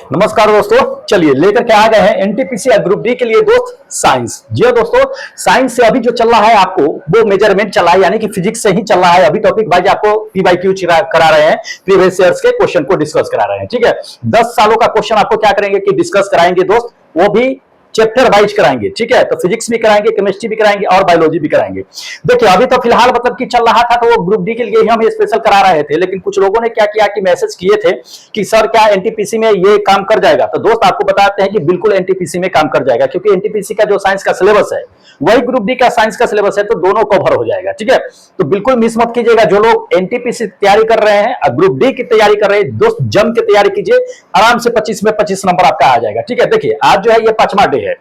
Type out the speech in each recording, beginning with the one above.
नमस्कार दोस्तों, चलिए लेकर के आ गए हैं एनटीपीसी या ग्रुप डी के लिए दोस्त साइंस। जी हाँ दोस्तों, साइंस से अभी जो चल रहा है आपको वो मेजरमेंट चल रहा है, यानी कि फिजिक्स से ही चल रहा है। अभी टॉपिक वाइज आपको पीवाईक्यू करा रहे हैं, प्रीवियस ईयर्स के क्वेश्चन को डिस्कस करा रहे हैं। ठीक है, 10 सालों का क्वेश्चन आपको क्या करेंगे कि डिस्कस कराएंगे दोस्त, वो भी चैप्टर वाइज कराएंगे। ठीक है, तो फिजिक्स भी कराएंगे, केमिस्ट्री भी कराएंगे और बायोलॉजी भी कराएंगे। देखिए अभी तो फिलहाल मतलब कि चल रहा था तो वो ग्रुप डी के लिए ही हम स्पेशल करा रहे थे, लेकिन कुछ लोगों ने क्या किया कि मैसेज किए थे कि सर क्या एनटीपीसी में ये काम कर जाएगा। तो दोस्त आपको बताते हैं कि बिल्कुल एनटीपीसी में काम कर जाएगा, क्योंकि एनटीपीसी का जो साइंस का सिलेबस है वही ग्रुप डी का साइंस का सिलेबस है, तो दोनों कवर हो जाएगा। ठीक है, तो बिल्कुल मिस मत कीजिएगा। जो लोग एनटीपीसी तैयारी कर रहे हैं और ग्रुप डी की तैयारी कर रहे हैं दोस्त, जम के तैयारी कीजिए, आराम से 25 में 25 नंबर आपका आ जाएगा। ठीक है, देखिए आज जो है ये 5वां डे है,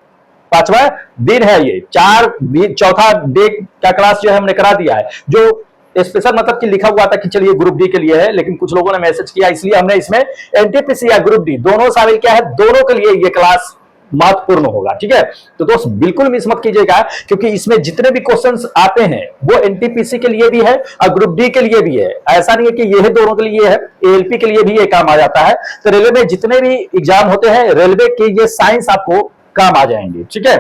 5वां दिन है, ये चौथा डे का क्लास जो है हमने करा दिया है। जो स्पेशल मतलब कि लिखा हुआ था कि चलिए ग्रुप डी के लिए है, लेकिन कुछ लोगों ने मैसेज किया इसलिए हमने इसमें एनटीपीसी या ग्रुप डी दोनों शामिल किया है। दोनों के लिए ये क्लास महत्वपूर्ण होगा। ठीक है, तो दोस्त बिल्कुल मिस मत कीजिएगा, क्योंकि इसमें जितने भी क्वेश्चंस आते हैं वो एनटीपीसी के लिए भी है और ग्रुप डी के लिए भी है। ऐसा नहीं है कि ये दोनों के लिए है, एएलपी के लिए भी ये काम आ जाता है। तो रेलवे में जितने भी एग्जाम होते हैं रेलवे के ये साइंस आपको काम आ जाएंगे। ठीक है,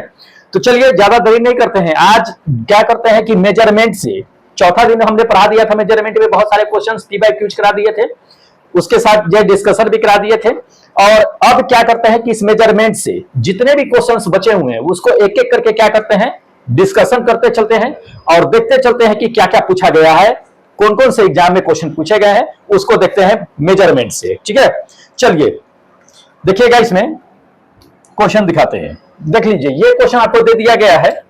तो चलिए ज्यादा देरी नहीं करते हैं, आज क्या करते हैं कि मेजरमेंट से चौथा दिन हमने पढ़ा दिया था। मेजरमेंट में बहुत सारे क्वेश्चंस पीवाईक्यूज करा दिए थे, उसके साथ जो डिस्कशन भी करा दिए थे। और अब क्या करते हैं कि इस मेजरमेंट से जितने भी क्वेश्चंस बचे हुए हैं उसको एक एक करके क्या करते हैं, डिस्कशन करते चलते हैं और देखते चलते हैं कि क्या क्या पूछा गया है, कौन कौन से एग्जाम में क्वेश्चन पूछे गए हैं, उसको देखते हैं मेजरमेंट से। ठीक है, चलिए देखिएगा, इसमें क्वेश्चन दिखाते हैं। देख लीजिए, ये क्वेश्चन आपको दे दिया गया है।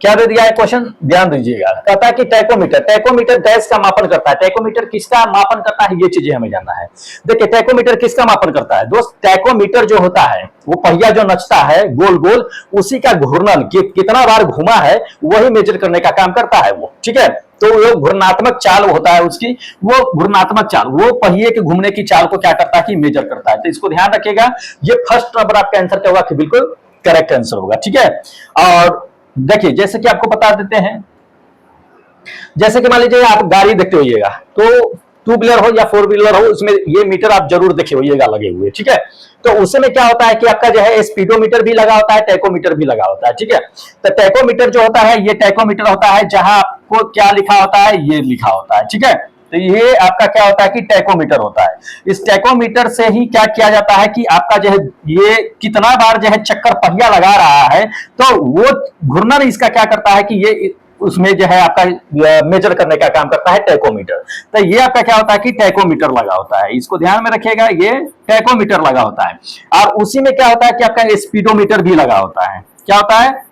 क्या दे दिया है क्वेश्चन, ध्यान दीजिएगा। कहता है कि टैकोमीटर गैस का मापन करता है। टैकोमीटर किसका मापन करता है, ये चीजें हमें जानना है। देखिए टैकोमीटर किसका मापन करता है दोस्त, टैकोमीटर जो होता है वो पहिया जो नचता है गोल गोल, उसी का घूर्णन कितना बार घुमा है वही मेजर करने का काम करता है वो। ठीक है, तो वो घूर्णात्मक चाल होता है उसकी, वो घूर्णात्मक चाल, वो पहिए के घूमने की चाल को क्या करता है कि मेजर करता है। तो इसको ध्यान रखिएगा, ये फर्स्ट नंबर आपका आंसर क्या होगा कि बिल्कुल करेक्ट आंसर होगा। ठीक है, और देखिए जैसे कि आपको बता देते हैं, जैसे कि मान लीजिए आप गाड़ी देखते होइएगा, तो टू व्हीलर हो या फोर व्हीलर हो, उसमें ये मीटर आप जरूर देखे होइएगा लगे हुए। ठीक है, तो उसमें क्या होता है कि आपका जो है स्पीडोमीटर भी लगा होता है, टैकोमीटर भी लगा होता है। ठीक है, तो टैकोमीटर जो होता है ये टैकोमीटर होता है जहां आपको क्या लिखा होता है, ये लिखा होता है। ठीक है, तो ये आपका क्या होता है कि टैकोमीटर होता है। इस टैकोमीटर से ही क्या किया जाता है कि आपका जो है ये कितना बार जो है चक्कर पहिया लगा रहा है, तो वो घूर्णन इसका क्या करता है कि ये उसमें जो है आपका मेजर करने का काम करता है टैकोमीटर। तो ये आपका क्या होता है कि टैकोमीटर लगा होता है, इसको ध्यान में रखिएगा, ये टैकोमीटर लगा होता है। और उसी में क्या होता है कि आपका स्पीडोमीटर भी लगा होता है। क्या होता है,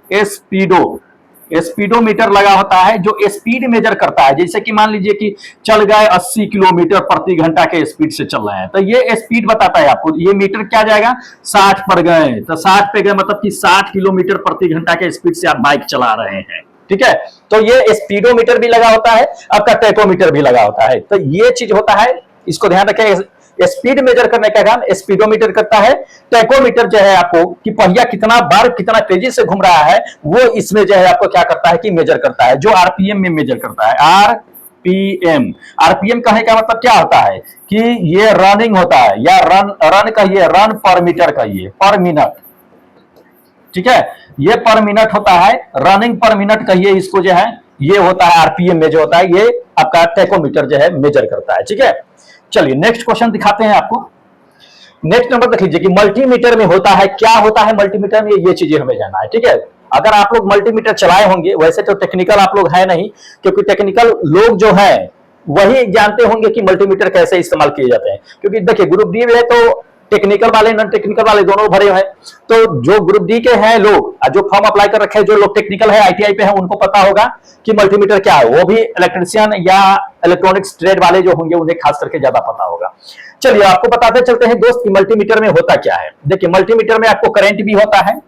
स्पीडोमीटर लगा होता है जो स्पीड मेजर करता है। जैसे कि मान लीजिए कि चल गए 80 किलोमीटर प्रति घंटा के स्पीड से चल रहे हैं, तो ये स्पीड बताता है आपको। ये मीटर क्या जाएगा, 60 पर गए, तो 60 पे गए मतलब कि 60 किलोमीटर प्रति घंटा के स्पीड से आप बाइक चला रहे हैं। ठीक है, तो ये स्पीडोमीटर भी लगा होता है, आपका टैकोमीटर भी लगा होता है। तो ये चीज होता है, इसको ध्यान रखें, स्पीड मेजर करने का काम स्पीडोमीटर करता है। टैकोमीटर जो है आपको कि पहिया कितना बार कितना तेजी से घूम रहा है, वो इसमें जो है आपको क्या करता है कि मेजर करता है, जो आरपीएम में मेजर करता है। आरपीएम कहने का मतलब क्या होता है कि ये रनिंग होता है, या रन कहिए, रन पर मीटर कहिए, पर मिनट। ठीक है, ये पर मिनट होता है, रनिंग पर मिनट कहिए इसको, जो है ये होता है आरपीएम में जो होता है, ये आपका टैकोमीटर जो है मेजर करता है। ठीक है, चलिए नेक्स्ट क्वेश्चन दिखाते हैं आपको। नेक्स्ट नंबर देख लीजिए कि मल्टीमीटर में होता है, क्या होता है मल्टीमीटर में, ये चीजें हमें जानना है। ठीक है, अगर आप लोग मल्टीमीटर चलाए होंगे, वैसे तो टेक्निकल आप लोग है नहीं, क्योंकि टेक्निकल लोग जो है वही जानते होंगे कि मल्टीमीटर कैसे इस्तेमाल किए जाते हैं। क्योंकि देखिए ग्रुप डी में तो टेक्निकल वाले नॉन टेक्निकल वाले दोनों भरे हैं, तो जो ग्रुप डी के हैं लोग, जो फॉर्म अप्लाई कर रखे हैं, जो लोग टेक्निकल है आईटीआई पे हैं, उनको पता होगा कि मल्टीमीटर क्या है। वो भी इलेक्ट्रिशियन या इलेक्ट्रॉनिक्स ट्रेड वाले जो होंगे उन्हें खास करके ज्यादा पता होगा। चलिए आपको बताते चलते हैं दोस्त कि मल्टीमीटर में होता क्या है। देखिए मल्टीमीटर में आपको करंट भी होता है,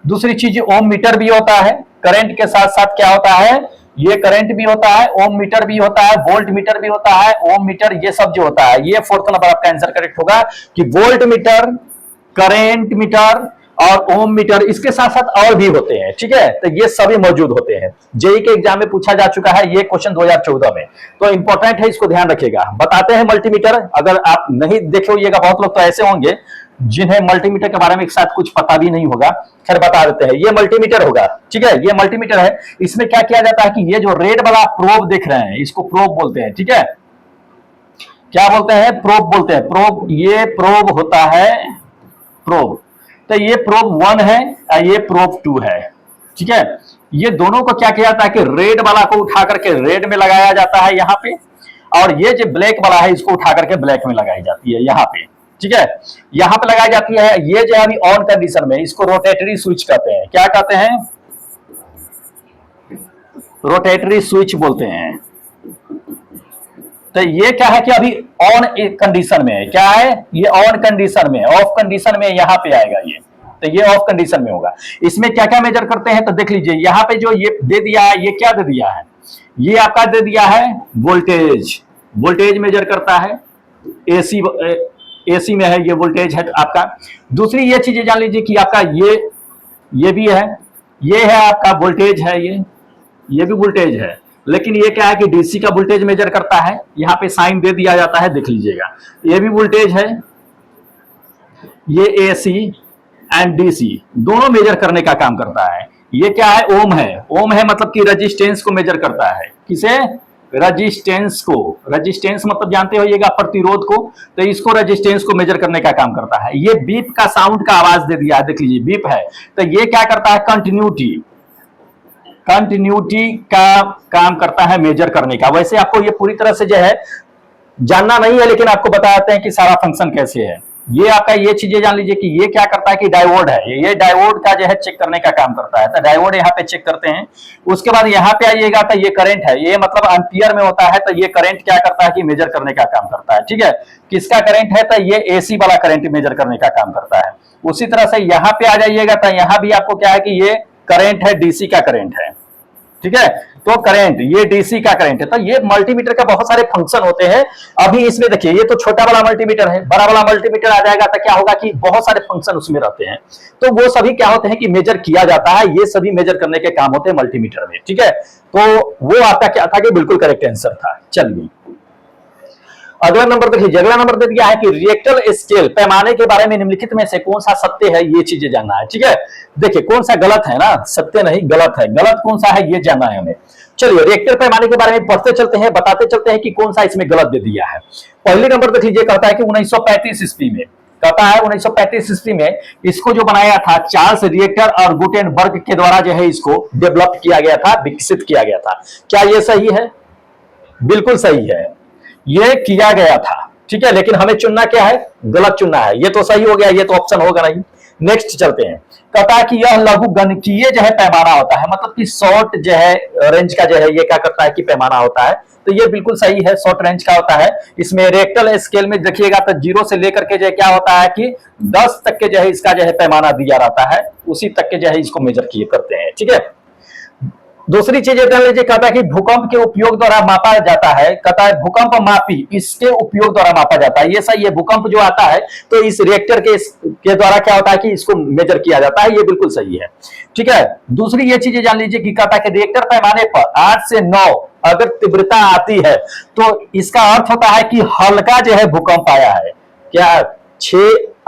दूसरी चीज ओम मीटर भी होता है, करंट के साथ साथ क्या होता है, ये करंट भी होता है, ओम मीटर भी होता है, वोल्ट मीटर भी होता है, ओम मीटर, ये सब जो होता है। ये फोर्थ नंबर आपका आंसर करेक्ट होगा कि वोल्ट मीटर, करेंट मीटर और ओम मीटर, इसके साथ साथ और भी होते हैं, ठीक है। तो ये सभी मौजूद होते हैं, जेई के एग्जाम में पूछा जा चुका है ये क्वेश्चन 2014 में, तो इंपॉर्टेंट है, इसको ध्यान रखिएगा। बताते हैं मल्टीमीटर, अगर आप नहीं देखे होइएगा, बहुत लोग तो ऐसे होंगे जिन्हें मल्टीमीटर के बारे में एक साथ कुछ पता भी नहीं होगा, खैर बता देते हैं। ये मल्टीमीटर होगा, ठीक है, ये मल्टीमीटर है। इसमें क्या किया जाता है कि ये जो रेड वाला प्रोब देख रहे हैं, इसको प्रोब बोलते हैं, ठीक है। क्या बोलते हैं? प्रोब बोलते हैं, प्रोब। ये प्रोब होता है प्रोब, तो ये प्रोब 1 है और ये प्रोब 2 है, ठीक है। ये दोनों को क्या किया जाता है कि रेड वाला को उठा करके रेड में लगाया जाता है यहाँ पे, और ये जो ब्लैक वाला है इसको उठा करके ब्लैक में लगाई जाती है यहाँ पे, ठीक है। यहाँ पे लगाई जाती है। ये जो है अभी ऑन कंडीशन में, इसको रोटेटरी स्विच कहते हैं। क्या कहते हैं? रोटेटरी स्विच बोलते हैं। तो ये क्या है कि अभी ऑन कंडीशन में है। क्या है? ये ऑन कंडीशन में, ऑफ कंडीशन में यहाँ पे आएगा ये, तो ये ऑफ कंडीशन में होगा। इसमें क्या क्या मेजर करते हैं तो देख लीजिए, यहाँ पे जो ये दे दिया है, ये क्या दे दिया है? ये आपका दे दिया है वोल्टेज, वोल्टेज मेजर करता है। एसी में है, ये वोल्टेज है आपका। दूसरी ये चीजें जान लीजिए कि आपका ये भी है, ये है आपका वोल्टेज है, ये भी वोल्टेज है। लेकिन ये क्या है कि डीसी का वोल्टेज मेजर करता है, यहाँ पे साइन दे दिया जाता है, देख लीजिएगा। ये भी वोल्टेज है, ये एसी एंड डीसी दोनों मेजर करने का काम करता है। ये क्या है? ओम है। ओम है मतलब कि रेजिस्टेंस को मेजर करता है। किसे? रेजिस्टेंस को। रेजिस्टेंस मतलब जानते होइएगा प्रतिरोध को, तो इसको रेजिस्टेंस को मेजर करने का काम करता है। ये बीप का साउंड का आवाज दे दिया है, देख लीजिए बीप है, तो ये क्या करता है? कंटिन्यूटी, कंटिन्यूटी का काम करता है मेजर करने का। वैसे आपको ये पूरी तरह से जो है जानना नहीं है, लेकिन आपको बताते हैं कि सारा फंक्शन कैसे है। ये आपका ये चीजें जान लीजिए कि ये क्या करता है कि डायोड है, ये डायोड का जो है चेक करने का काम करता है। तो डायोड यहाँ पे चेक करते हैं। उसके बाद यहाँ पे आइएगा तो ये करंट है, ये मतलब एम्पियर में होता है, तो ये करंट क्या करता है कि मेजर करने का काम करता है, ठीक है। किसका करंट है? तो ये एसी वाला करंट मेजर करने का काम करता है। उसी तरह से यहाँ पे आ जाइएगा तो यहाँ भी आपको क्या है कि ये करंट है, डीसी का करंट है, ठीक है। तो करंट, ये डीसी का करंट है। तो ये मल्टीमीटर का बहुत सारे फंक्शन होते हैं। अभी इसमें देखिए, ये तो छोटा वाला मल्टीमीटर है, बड़ा वाला मल्टीमीटर आ जाएगा तो क्या होगा कि बहुत सारे फंक्शन उसमें रहते हैं। तो वो सभी क्या होते हैं कि मेजर किया जाता है, ये सभी मेजर करने के काम होते हैं मल्टीमीटर में, ठीक है। तो वो आपका क्या था कि बिल्कुल करेक्ट आंसर था। चलिए अगला नंबर देखिए, अगला नंबर दे दिया है कि रिएक्टर स्केल पैमाने के बारे में निम्नलिखित में से कौन सा सत्य है, ये चीजें जानना है, ठीक है। देखिए कौन सा गलत है ना, सत्य नहीं गलत है, गलत कौन सा है ये जानना है हमें। चलिए रिएक्टर पैमाने के बारे में पढ़ते चलते हैं, बताते चलते हैं कि कौन सा इसमें गलत दे दिया है। पहले नंबर देख लीजिए, कहता है कि 1935 ईस्वी में, कहता है 1935 ईस्वी में इसको जो बनाया था चार्ल्स रिएक्टर और गुटेनबर्ग के द्वारा जो है इसको डेवलप किया गया था, विकसित किया गया था। क्या ये सही है? बिल्कुल सही है, ये किया गया था, ठीक है। लेकिन हमें चुनना क्या है? गलत चुनना है। ये तो सही हो गया, ये तो ऑप्शन होगा नहीं। नेक्स्ट चलते हैं, कहता है कि यह लघु गणकीय जो है पैमाना होता है, मतलब कि शॉर्ट जो है रेंज का जो है ये क्या करता है कि पैमाना होता है। तो ये बिल्कुल सही है, शॉर्ट रेंज का होता है। इसमें रेक्टल स्केल में देखिएगा तो 0 से लेकर के जो क्या होता है कि 10 तक के जो है इसका जो है पैमाना दिया रहता है, उसी तक के जो है इसको मेजर किए करते हैं, ठीक है। दूसरी चीज जान लीजिए, कहता है कि भूकंप के उपयोग द्वारा मापा जाता है, कहता है भूकंप मापी इसके उपयोग द्वारा मापा जाता है। ये सही है, भूकंप जो आता है तो इस रिएक्टर के द्वारा क्या होता है कि इसको मेजर किया जाता है, ये बिल्कुल सही है, ठीक है। दूसरी ये चीजें जान लीजिए कि कहता है कि रिएक्टर पैमाने पर 8 से 9 अगर तीव्रता आती है तो इसका अर्थ होता है कि हल्का जो है भूकंप आया है। क्या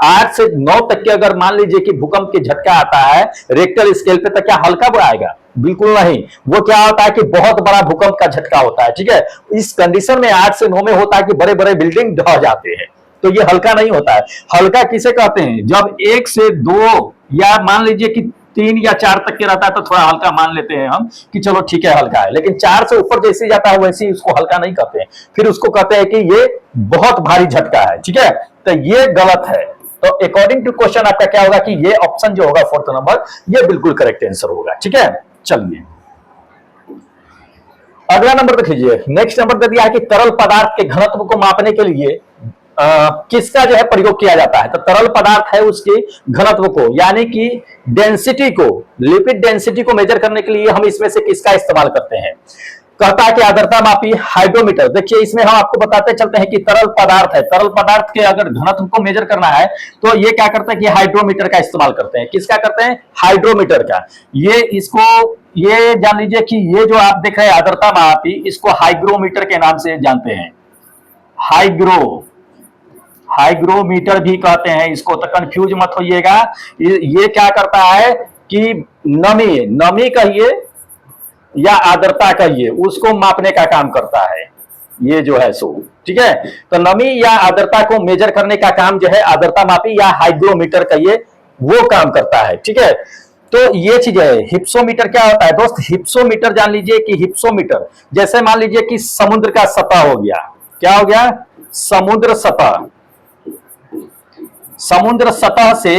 8 से 9 तक के अगर मान लीजिए कि भूकंप के झटका आता है रिएक्टर स्केल पे, तो क्या हल्का आएगा? बिल्कुल नहीं, वो क्या होता है कि बहुत बड़ा भूकंप का झटका होता है, ठीक है। इस कंडीशन में 8 से 9 में होता है कि बड़े बड़े बिल्डिंग ढह जाते हैं, तो ये हल्का नहीं होता है। हल्का किसे कहते हैं? जब 1 से 2 या मान लीजिए कि 3 या 4 तक के रहता है तो थोड़ा हल्का मान लेते हैं हम कि चलो ठीक है हल्का है, लेकिन 4 से ऊपर जैसे जाता है वैसे ही उसको हल्का नहीं कहते हैं, फिर उसको कहते हैं कि ये बहुत भारी झटका है, ठीक है। तो ये गलत है। तो अकॉर्डिंग टू क्वेश्चन आपका क्या होगा कि ये ऑप्शन जो होगा 4th नंबर, ये बिल्कुल करेक्ट आंसर होगा, ठीक है। चलिए अगला नंबर देख लीजिए, नेक्स्ट नंबर दे दिया है कि तरल पदार्थ के घनत्व को मापने के लिए किसका जो है प्रयोग किया जाता है। तो तरल पदार्थ है उसके घनत्व को, यानी कि डेंसिटी को, लिपिड डेंसिटी को मेजर करने के लिए हम इसमें से किसका इस्तेमाल करते हैं। कहता है कि आर्द्रता मापी हाइड्रोमीटर। देखिए इसमें हम आपको बताते चलते हैं कि तरल पदार्थ है, तरल पदार्थ के अगर घनत्व को मेजर करना है तो ये क्या करते हैं कि हाइड्रोमीटर का इस्तेमाल करते हैं। किसका करते हैं? हाइड्रोमीटर का। ये इसको ये जान लीजिए कि ये जो आप देख रहे हैं आर्द्रता मापी, इसको हाइग्रोमीटर के नाम से जानते हैं। हाइग्रोमीटर भी कहते हैं इसको, तो कंफ्यूज मत होइएगा। ये क्या करता है कि नमी कहिए या आर्द्रता कहिए, उसको मापने का काम करता है ये जो है सो, ठीक है। तो नमी या आर्द्रता को मेजर करने का काम जो है आर्द्रता मापी या हाइग्रोमीटर कहिए, वो काम करता है, ठीक है। तो ये चीज है। हिप्सोमीटर क्या होता है दोस्त? हिप्सोमीटर जान लीजिए कि हिप्सोमीटर जैसे मान लीजिए कि समुद्र का सतह हो गया। क्या हो गया? समुद्र सतह। समुद्र सतह से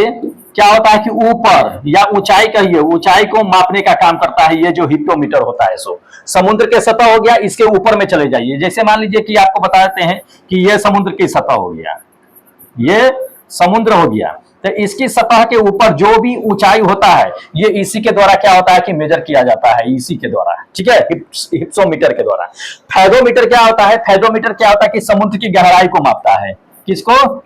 क्या होता है कि ऊपर या ऊंचाई कहिए, ऊंचाई को मापने का काम करता है ये जो हिप्सोमीटर होता है। सो समुद्र के सतह हो गया, इसके ऊपर में चले जाइए। जैसे मान लीजिए कि आपको बताते हैं कि ये समुद्र की सतह हो गया, ये समुद्र हो गया, तो इसकी सतह के ऊपर जो भी ऊंचाई होता है ये इसी के द्वारा क्या होता है कि मेजर किया जाता है, इसी के द्वारा, ठीक है, हिप्सोमीटर के द्वारा। फेदोमीटर क्या होता है? फेदोमीटर क्या होता है कि समुद्र की गहराई को मापता है। किसको?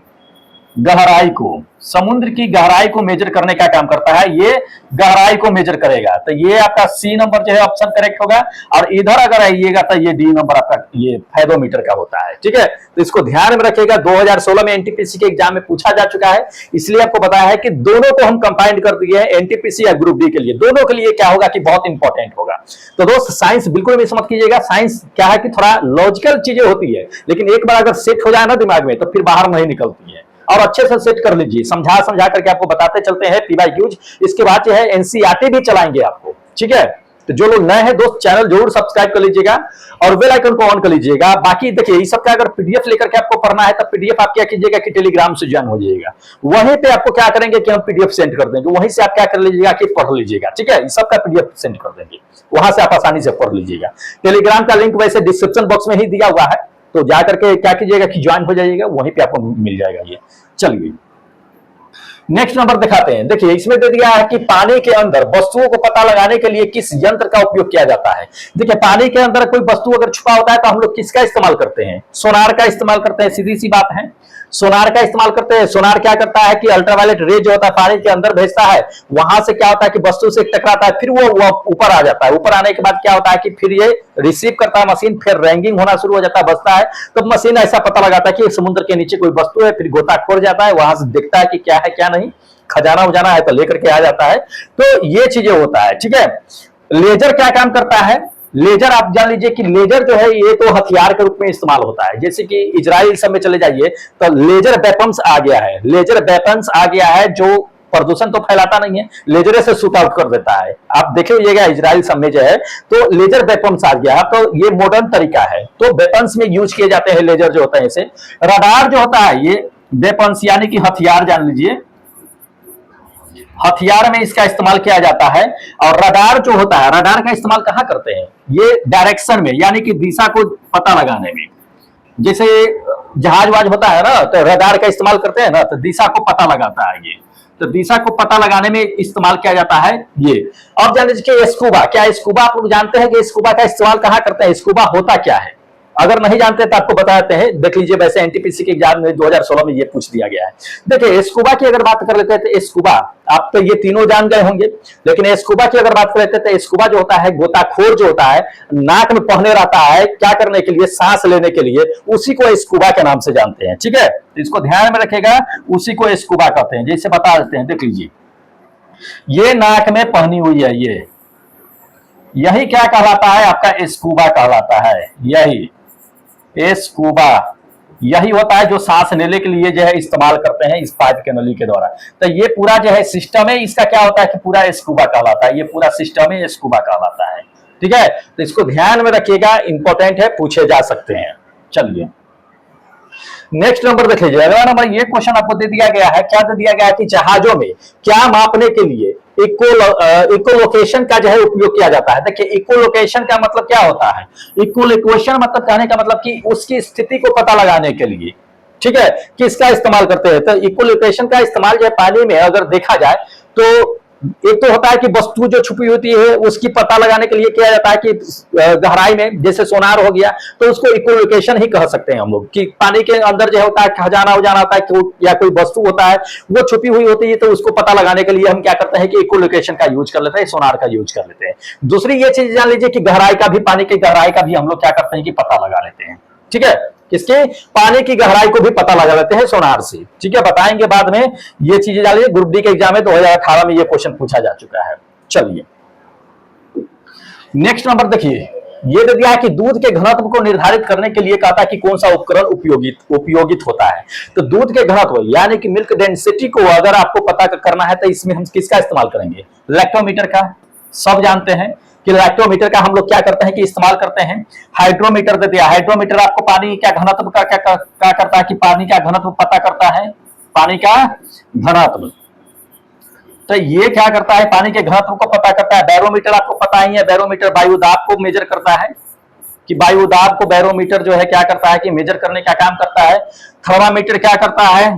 गहराई को। समुद्र की गहराई को मेजर करने का काम करता है, ये गहराई को मेजर करेगा। तो ये आपका सी नंबर जो है ऑप्शन करेक्ट होगा। और इधर अगर आइएगा तो ये डी नंबर आपका ये फेदोमीटर का होता है, ठीक है। तो इसको ध्यान में रखिएगा, 2016 में एनटीपीसी के एग्जाम में पूछा जा चुका है, इसलिए आपको बताया है कि दोनों को हम कंबाइंड कर दिए हैं, एनटीपीसी या ग्रुप डी के लिए। दोनों के लिए क्या होगा कि बहुत इंपॉर्टेंट होगा। तो दोस्त साइंस बिल्कुल मिस मत कीजिएगा। साइंस क्या है कि थोड़ा लॉजिकल चीजें होती है, लेकिन एक बार अगर सेट हो जाए ना दिमाग में तो फिर बाहर नहीं निकलती है। और अच्छे से सेट कर लीजिए, समझा करके आपको बताते चलते हैं पीवाईक्यूज। इसके बाद जो है एनसीईआरटी भी चलाएंगे आपको, ठीक है। तो जो लोग नए हैं दोस्त चैनल जरूर सब्सक्राइब कर लीजिएगा और बेल आइकन को ऑन कर लीजिएगा। बाकी देखिए इस सब का अगर पीडीएफ लेकर के आपको पढ़ना है तब पीडीएफ आप क्या कीजिएगा कि टेलीग्राम से ज्वाइन हो जाइएगा। वहीं पे आपको क्या करेंगे कि हम पीडीएफ सेंड कर देंगे, वहीं से आप क्या कर लीजिएगा कि पढ़ लीजिएगा, ठीक है। इस सब का पीडीएफ सेंड कर देंगे, वहां से आप आसानी से पढ़ लीजिएगा। टेलीग्राम का लिंक वैसे डिस्क्रिप्शन बॉक्स में ही दिया हुआ है, तो जाकर के क्या कीजिएगा कि ज्वाइन हो जाइएगा, वहीं पे आपको मिल जाएगा ये। चलिए नेक्स्ट नंबर दिखाते हैं। देखिए इसमें दे दिया है कि पानी के अंदर वस्तुओं को पता लगाने के लिए किस यंत्र का उपयोग किया जाता है। देखिए पानी के अंदर कोई वस्तु अगर छुपा होता है तो हम लोग किसका इस्तेमाल करते हैं? सोनार का इस्तेमाल करते हैं, सीधी सी बात है, सोनार का इस्तेमाल करते हैं। सोनार क्या करता है कि अल्ट्रावायलेट रे जो होता है पानी के अंदर भेजता है, वहां से क्या होता है कि वस्तु से टकराता है, फिर वो ऊपर आ जाता है। ऊपर आने के बाद क्या होता है कि फिर ये रिसीव करता है मशीन, फिर रैंकिंग होना शुरू हो जाता है, बचता है। तो मशीन ऐसा पता लगाता है कि समुद्र के नीचे कोई वस्तु है, फिर गोताखोर जाता है, वहां से देखता है कि क्या है क्या नहीं, खजाना उजाना है तो लेकर के आ जाता है। तो ये चीजें होता है, ठीक है। लेजर क्या काम करता है? लेजर आप जान लीजिए कि लेजर जो है ये तो हथियार के रूप में इस्तेमाल होता है। जैसे कि इजराइल सब में चले जाइए तो लेजर वेपन्स आ गया है, लेजर वेपन्स आ गया है जो प्रदूषण तो फैलाता नहीं है, लेजर से शूट आउट कर देता है। आप देखिएगा इजराइल सब में जो है तो लेजर वेपन्स आ गया है, तो ये मॉडर्न तरीका है। तो वेपन्स में यूज किए जाते हैं लेजर जो होता है इसे। रडार जो होता है ये वेपन्स यानी कि हथियार जान लीजिए, हथियार में इसका इस्तेमाल किया जाता है। और रडार जो होता है, रडार का इस्तेमाल कहां करते हैं? ये डायरेक्शन में यानी कि दिशा को पता लगाने में। जैसे जहाज वाज होता है ना तो रडार का इस्तेमाल करते हैं ना, तो दिशा को पता लगाता है ये, तो दिशा को पता लगाने में इस्तेमाल किया जाता है ये। अब जान लीजिए स्कूबा, क्या स्कूबा आप लोग जानते हैं कि स्कूबा का इस्तेमाल कहां करते हैं? स्कूबा होता क्या है? अगर नहीं जानते तो आपको बताते हैं, देख लीजिए। वैसे एनटीपीसी के एग्जाम में 2016 में ये पूछ दिया गया है। देखिए स्कूबा की अगर बात कर लेते हैं तो स्कूबा आप तो ये तीनों जान गए होंगे, लेकिन स्कूबा की अगर बात कर लेते हैं तो स्कूबा जो होता है गोताखोर जो होता है, नाक में पहने रहता है क्या करने के लिए? सांस लेने के लिए, उसी को स्कूबा के नाम से जानते हैं, ठीक है। तो इसको ध्यान में रखेगा, उसी को स्कूबा कहते हैं। जैसे बता देते हैं, देख लीजिए ये नाक में पहनी हुई है, ये यही क्या कहलाता है? आपका स्कूबा कहलाता है। यही स्कूबा यही होता है जो सांस लेने के लिए जो है इस्तेमाल करते हैं इस पाइप के नली के द्वारा। तो ये पूरा जो है सिस्टम है इसका क्या होता है कि पूरा स्कूबा कहलाता है। ये पूरा सिस्टम है स्कूबा कहलाता है, ठीक है। तो इसको ध्यान में रखिएगा, इंपॉर्टेंट है, पूछे जा सकते हैं। चलिए नेक्स्ट नंबर देख लीजिए। अगला नंबर ये क्वेश्चन आपको दे दिया गया है, क्या दे दिया गया है कि जहाजों में क्या मापने के लिए इकोलोकेशन का जो है उपयोग किया जाता है। देखिए इकोलोकेशन का मतलब क्या होता है? इकोलोकेशन मतलब कहने का मतलब कि उसकी स्थिति को पता लगाने के लिए, ठीक है, किसका इस्तेमाल करते हैं? तो इकोलोकेशन का इस्तेमाल जो है पानी में अगर देखा जाए तो एक तो होता है कि वस्तु जो छुपी होती है उसकी पता लगाने के लिए किया जाता है कि गहराई में, जैसे सोनार हो गया, तो उसको इकोलोकेशन ही कह सकते हैं हम लोग, कि पानी के अंदर जो होता है खजाना उजाना होता है या कोई वस्तु होता है वो छुपी हुई होती है, तो उसको पता लगाने के लिए हम क्या करते हैं कि इकोलोकेशन का यूज कर लेते हैं, सोनार का यूज कर लेते हैं। दूसरी ये चीज जान लीजिए कि गहराई का भी, पानी की गहराई का भी हम लोग क्या करते हैं कि पता लगा लेते हैं। ठीक है, किसके, पानी की गहराई को भी पता लगा लेते हैं सोनार से। ठीक है, बताएंगे बाद में ये चीजें डालिए, ग्रुप डी के एग्जाम में 2018 में ये क्वेश्चन पूछा जा चुका है। चलिए नेक्स्ट नंबर देखिए, ये दे दिया है कि दूध के घनत्व को निर्धारित करने के लिए कहता है कि कौन सा उपकरण उपयोगित होता है। तो दूध के घनत्व यानी कि मिल्क डेंसिटी को अगर आपको पता करना है तो इसमें हम किसका इस्तेमाल करेंगे, लैक्टोमीटर का। सब जानते हैं कि लैक्टोमीटर का हम लोग क्या करते हैं कि इस्तेमाल करते हैं। हाइड्रोमीटर दे दिया, हाइड्रोमीटर आपको पानी का घनत्व का क्या करता है कि पानी का घनत्व पता करता है, पानी का घनत्व। तो ये क्या करता है, पानी के घनत्व को पता करता है। बैरोमीटर आपको पता ही है, बैरोमीटर वायुदाब को मेजर करता है, कि वायुदाब को बैरोमीटर जो है क्या करता है कि मेजर करने का काम करता है। थर्मामीटर क्या करता है,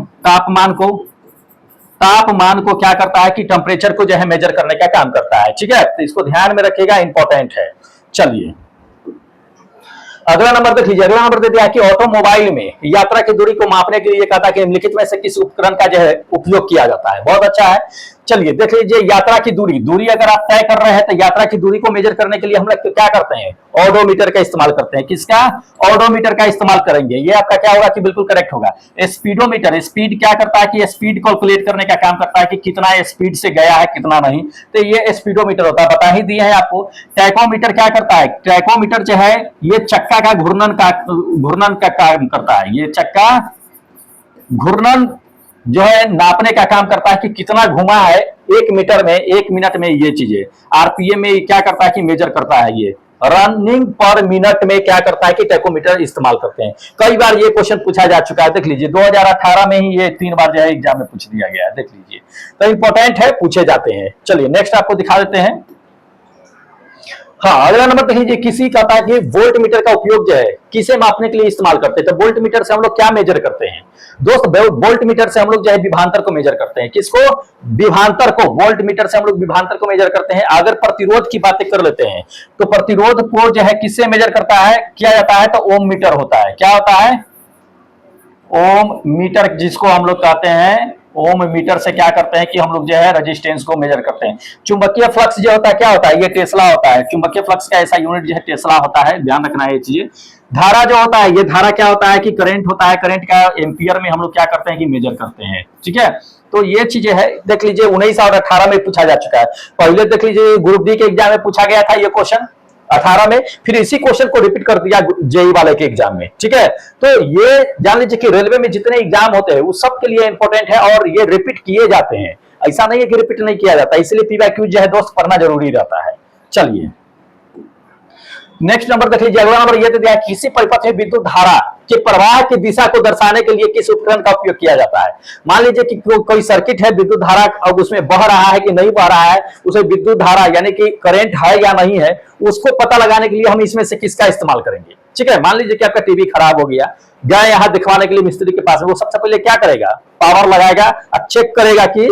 तापमान को क्या करता है कि टेम्परेचर को जो है मेजर करने का काम करता है। ठीक है, तो इसको ध्यान में रखिएगा, इंपॉर्टेंट है। चलिए अगला नंबर देख लीजिए, अगला नंबर दे दिया है कि ऑटोमोबाइल में यात्रा की दूरी को मापने के लिए कहता है कि निम्नलिखित में से किस उपकरण का जो है उपयोग किया जाता है। बहुत अच्छा है। चलिए देख लीजिए, यात्रा की दूरी अगर आप तय कर रहे हैं तो यात्रा की दूरी को मेजर करने के लिए हम लोग क्या करते हैं, ऑडोमीटर का इस्तेमाल करते हैं। किसका, ऑडोमीटर का इस्तेमाल करेंगे। ये आपका क्या होगा कि बिल्कुल करेक्ट होगा। स्पीडोमीटर, स्पीड क्या करता है कि स्पीड कैलकुलेट करने का काम करता है कि कितना स्पीड से गया है कितना नहीं, तो ये स्पीडोमीटर होता है, बता ही दिए हैं आपको। टैकोमीटर क्या करता है, टैकोमीटर जो है ये चक्का का घूर्णन का काम करता है। ये चक्का घूर्णन जो है नापने का काम करता है कि कितना घुमा है 1 मीटर में 1 मिनट में। ये चीजें आरपीएम में क्या करता है कि मेजर करता है। ये रनिंग पर मिनट में क्या करता है कि टैकोमीटर इस्तेमाल करते हैं। कई बार ये क्वेश्चन पूछा जा चुका है, देख लीजिए 2018 में ही ये 3 बार जो है एग्जाम में पूछ दिया गया है, देख लीजिए, तो इंपॉर्टेंट है, पूछे जाते हैं। चलिए नेक्स्ट आपको दिखा देते हैं। हाँ, अगला नंबर देख लीजिए, किसी कहता है कि वोल्ट मीटर का उपयोग जो है किसे मापने के लिए इस्तेमाल करते हैं। तो वोल्ट मीटर से हम लोग क्या मेजर करते हैं दोस्त, वोल्ट मीटर से हम लोग जो है विभवांतर को मेजर करते हैं। किसको, विभवांतर को। वोल्ट मीटर से हम लोग विभवांतर को मेजर करते हैं। अगर प्रतिरोध की बातें कर लेते हैं तो प्रतिरोध को जो है किससे मेजर करता है किया जाता है, तो ओम मीटर होता है। क्या होता है, ओम मीटर, जिसको हम लोग कहते हैं ओम मीटर से क्या करते हैं कि हम लोग जो है रेजिस्टेंस को मेजर करते हैं। चुंबकीय फ्लक्स जो होता है क्या होता है, ये टेस्ला होता है। चुंबकीय फ्लक्स का ऐसा यूनिट जो है टेस्ला होता है, ध्यान रखना है ये चीजें। धारा जो होता है, ये धारा क्या होता है कि करंट होता है। करंट का एम्पियर में हम लोग क्या करते हैं कि मेजर करते हैं। ठीक है, तो ये चीजें है, देख लीजिए 19 और 18 में पूछा जा चुका है। पहले देख लीजिए ग्रुप डी के एग्जाम में पूछा गया था ये क्वेश्चन 18 में, फिर इसी क्वेश्चन को रिपीट कर दिया जेई वाले के एग्जाम में। ठीक है, तो ये जान लीजिए कि रेलवे में जितने एग्जाम होते हैं उस सब के लिए इंपॉर्टेंट है और ये रिपीट किए जाते हैं। ऐसा नहीं है कि रिपीट नहीं किया जाता, इसलिए पीवाईक्यू जो है दोस्त पढ़ना जरूरी रहता है। चलिए नेक्स्ट नंबर देख लीजिए, अगला नंबर ये दिया है, किसी परिपथ में विद्युत धारा के प्रवाह की दिशा को दर्शाने के लिए किस उपकरण का उपयोग किया जाता है। मान लीजिए कि कोई सर्किट है, विद्युत धारा अब उसमें बह रहा है कि नहीं बह रहा है, उसे विद्युत धारा यानी कि करंट है या नहीं है, उसको पता लगाने के लिए हम इसमें से किसका इस्तेमाल करेंगे। ठीक है, मान लीजिए कि आपका टीवी खराब हो गया, गया यहाँ दिखवाने के लिए मिस्त्री के पास, वो सबसे पहले क्या करेगा, पावर लगाएगा और चेक करेगा कि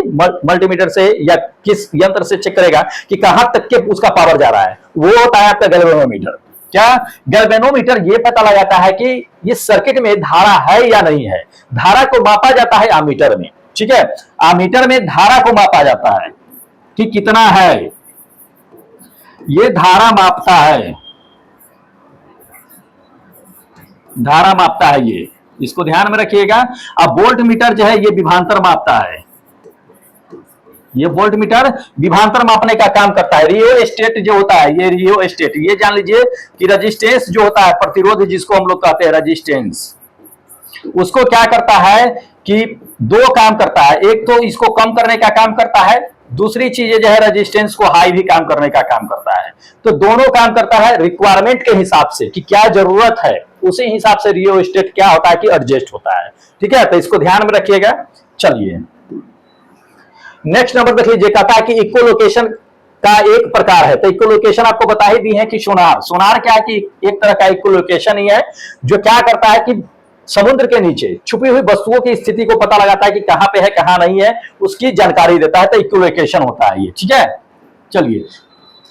मल्टीमीटर से या किस यंत्र से चेक करेगा कि कहां तक के उसका पावर जा रहा है। वो होता है आपका गैल्वेनोमीटर। क्या, गैल्वेनोमीटर ये पता लगाता है कि ये सर्किट में धारा है या नहीं है। धारा को मापा जाता है आमीटर में। ठीक है, आमीटर में धारा को मापा जाता है कि कितना है, ये धारा मापता है, धारा मापता है ये, इसको ध्यान में रखिएगा। अब वोल्ट मीटर जो है ये विभवांतर मापता है। ये वोल्ट मीटर विभवांतर मापने का काम करता है। रियो स्टेट जो होता है, ये रियो स्टेट, ये जान लीजिए कि रेजिस्टेंस जो होता है, प्रतिरोध जिसको हम लोग कहते हैं रेजिस्टेंस, उसको क्या करता है कि 2 काम करता है। एक तो इसको कम करने का काम करता है, दूसरी चीज जो है रेजिस्टेंस को हाई भी काम करने का काम करता है। तो दोनों काम करता है रिक्वायरमेंट के हिसाब से कि क्या जरूरत है, उसी हिसाब से रियो स्टेट क्या होता है कि एडजस्ट होता है। ठीक है, तो इसको ध्यान में रखिएगा। चलिए नेक्स्ट नंबर देख लीजिए, कहता है कि इकोलोकेशन का एक प्रकार है। तो इकोलोकेशन आपको बता ही दी है कि सोनार क्या है कि एक तरह का इकोलोकेशन ही है जो क्या करता है कि समुद्र के नीचे छुपी हुई वस्तुओं की स्थिति को पता लगाता है कि कहां पे है कहां नहीं है, उसकी जानकारी देता है, तो इक्विलोकेशन होता है ये। ठीक है, चलिए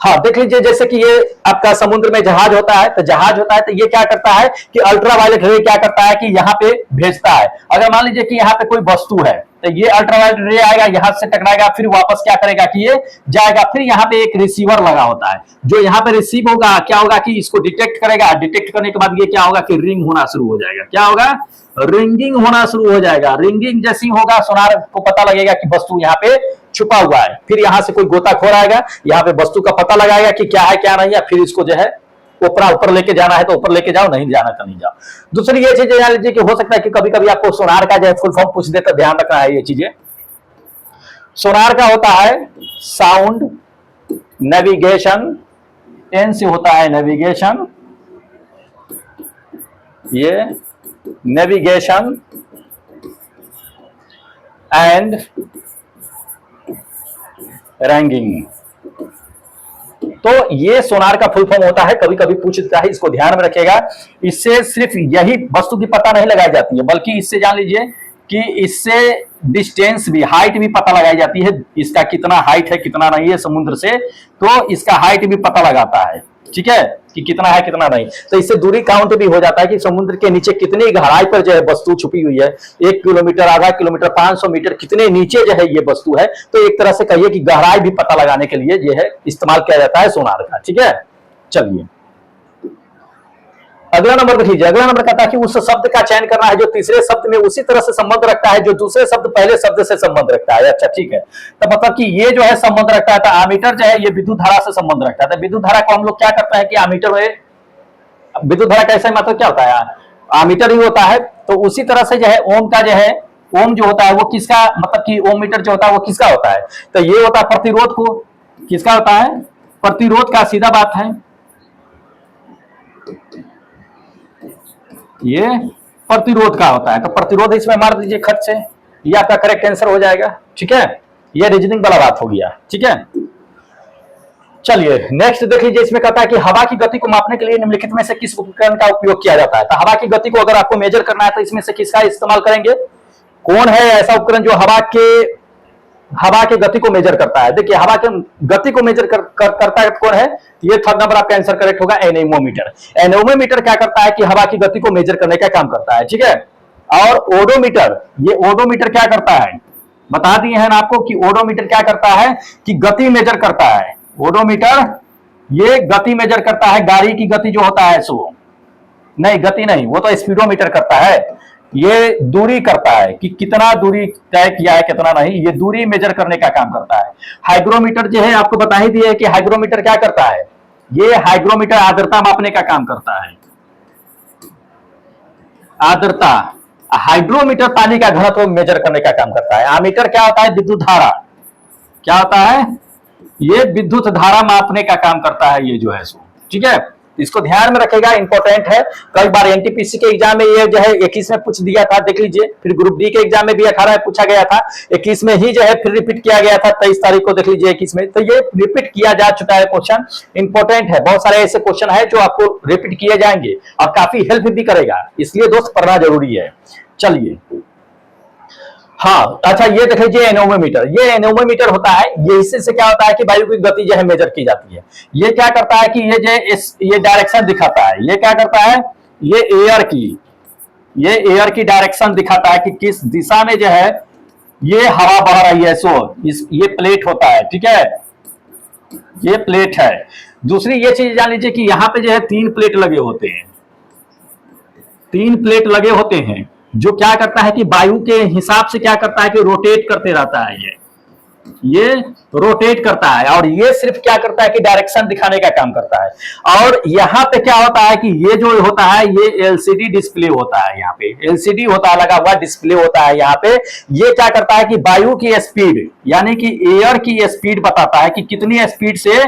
हाँ देख लीजिए, जैसे कि ये आपका समुद्र में जहाज होता है, तो जहाज होता है तो ये क्या करता है कि अल्ट्रावायलेट रे क्या करता है कि यहाँ पे भेजता है। अगर मान लीजिए कि यहाँ पे कोई वस्तु है तो ये अल्ट्रावायलेट रे आएगा, यहाँ से टकराएगा, फिर वापस क्या करेगा कि ये जाएगा, फिर यहाँ पे एक रिसीवर लगा होता है जो यहाँ पे रिसीव होगा, क्या होगा कि इसको डिटेक्ट करेगा, डिटेक्ट करने के बाद ये क्या होगा कि रिंग होना शुरू हो जाएगा। क्या होगा? रिंगिंग होना शुरू हो जाएगा। रिंगिंग जैसी होगा, सोनार को पता लगेगा कि वस्तु यहाँ पे छुपा हुआ है। फिर यहां से कोई गोताखोर आएगा, यहाँ पे वस्तु का पता लगाएगा कि क्या है क्या नहीं है, फिर इसको जो है ऊपर लेके जाना है तो ऊपर लेके जाओ, नहीं जाना तो नहीं जाओ। दूसरी ये चीज जान लीजिए कि हो सकता है कि कभी कभी आपको सोनार का जो है फुल फॉर्म पूछ देता, ध्यान रखना है ये चीजें। सोनार का होता है साउंड नेविगेशन, एन से होता है नेविगेशन, ये नेविगेशन एंड रैंगिंग। तो ये सोनार का फुल फॉर्म होता है, कभी कभी पूछता है, इसको ध्यान में रखिएगा। इससे सिर्फ यही वस्तु की पता नहीं लगाई जाती है, बल्कि इससे जान लीजिए कि इससे डिस्टेंस भी, हाइट भी पता लगाई जाती है। इसका कितना हाइट है कितना नहीं है समुद्र से, तो इसका हाइट भी पता लगाता है। ठीक है, कि कितना है कितना नहीं, तो इससे दूरी काउंट भी हो जाता है कि समुद्र के नीचे कितनी गहराई पर जो है वस्तु छुपी हुई है। 1 किलोमीटर, आधा किलोमीटर, 500 मीटर, कितने नीचे जो है ये वस्तु है। तो एक तरह से कहिए कि गहराई भी पता लगाने के लिए जो है इस्तेमाल किया जाता है सोनार का। ठीक है, चलिए अगला नंबर देखिए। अगला नंबर कहता है कि उस शब्द का चयन करना है जो तीसरे शब्द में उसी तरह से संबंध रखता है जो दूसरे शब्द पहले शब्द से संबंध रखता है। अच्छा ठीक है, तो मतलब कि ये जो है संबंध रखता है, तो आमीटर जो है ये विद्युत धारा से संबंध रखता है। तो विद्युत धारा को हम लोग क्या करते हैं कि आमीटर में, विद्युत धारा कैसे मतलब क्या होता है, आमीटर ही होता है। तो उसी तरह से जो है ओम का जो है, ओम जो होता है वो किसका, मतलब कि ओम मीटर जो होता है वो किसका होता है, तो ये होता है प्रतिरोध को, किसका होता है, प्रतिरोध का, सीधा बात है। ये प्रतिरोध का होता है, तो प्रतिरोध इसमें मार दीजिए खट से, ये आपका करेक्ट आंसर हो जाएगा। ठीक है, ये रीजनिंग वाला बात हो गया। ठीक है, चलिए नेक्स्ट देख लीजिए। इसमें कहता है कि हवा की गति को मापने के लिए निम्नलिखित में से किस उपकरण का उपयोग किया जाता है। तो हवा की गति को अगर आपको मेजर करना है तो इसमें से किसका इस्तेमाल करेंगे, कौन है ऐसा उपकरण जो हवा के गति को मेजर करता है। देखिए हवा के गति को मेजर करता है कौन है, ये थर्ड नंबर आपका आंसर करेक्ट होगा, एनेमोमीटर। एनेमोमीटर क्या करता है कि हवा की गति को मेजर करने का काम करता है। ठीक है, और ओडोमीटर, ये ओडोमीटर क्या करता है, बता दिए हैं ना आपको कि ओडोमीटर क्या करता है कि गति मेजर करता है। ओडोमीटर ये गति मेजर करता है, गाड़ी की गति जो होता है सो नहीं, गति नहीं, वो तो स्पीडोमीटर करता है। ये दूरी करता है कि कितना दूरी तय किया है कितना नहीं, ये दूरी मेजर करने का काम करता है। हाइग्रोमीटर जो है आपको बता ही दिया है कि हाइग्रोमीटर क्या करता है, ये हाइग्रोमीटर आर्द्रता मापने का काम करता है। आर्द्रता, हाइड्रोमीटर पानी का घनत्व मेजर करने का काम करता है। आमीटर क्या होता है, विद्युत धारा, क्या होता है, ये विद्युत धारा मापने का काम करता है ये जो है सो। ठीक है, इसको ध्यान में रखेगा, इंपॉर्टेंट है। कई बार एनटीपीसी के एग्जाम में ये जो है 21 में पूछ दिया था, देख लीजिए। फिर ग्रुप डी के एग्जाम में भी 18 में पूछा गया था, 21 में ही जो है फिर रिपीट किया गया था 23 तारीख को, देख लीजिए 21 में। तो ये रिपीट किया जा चुका है क्वेश्चन, इंपॉर्टेंट है। बहुत सारे ऐसे क्वेश्चन है जो आपको रिपीट किए जाएंगे और काफी हेल्प भी करेगा, इसलिए दोस्त पढ़ना जरूरी है। चलिए हाँ, अच्छा ये देख लीजिए एनेमोमीटर। ये एनेमोमीटर होता है, ये इससे से क्या होता है कि वायु की गति जो है मेजर की जाती है। ये क्या करता है कि ये जो ये डायरेक्शन दिखाता है, ये क्या करता है, ये एयर की डायरेक्शन दिखाता है कि किस दिशा में जो है ये हवा बह रही है। सो ये प्लेट होता है। ठीक है, ये प्लेट है। दूसरी ये चीज जान लीजिए कि यहाँ पे जो है 3 प्लेट लगे होते हैं, 3 प्लेट लगे होते हैं, जो क्या करता है कि वायु के हिसाब से क्या करता है कि रोटेट करते रहता है। ये रोटेट करता है, और ये सिर्फ क्या करता है कि डायरेक्शन दिखाने का काम करता है। और यहाँ पे क्या होता है कि ये जो होता है ये एलसीडी डिस्प्ले होता है, यहाँ पे एलसीडी होता है, लगा हुआ डिस्प्ले होता है यहाँ पे। ये क्या करता है कि वायु की स्पीड, यानी कि एयर की स्पीड बताता है कि कितनी स्पीड से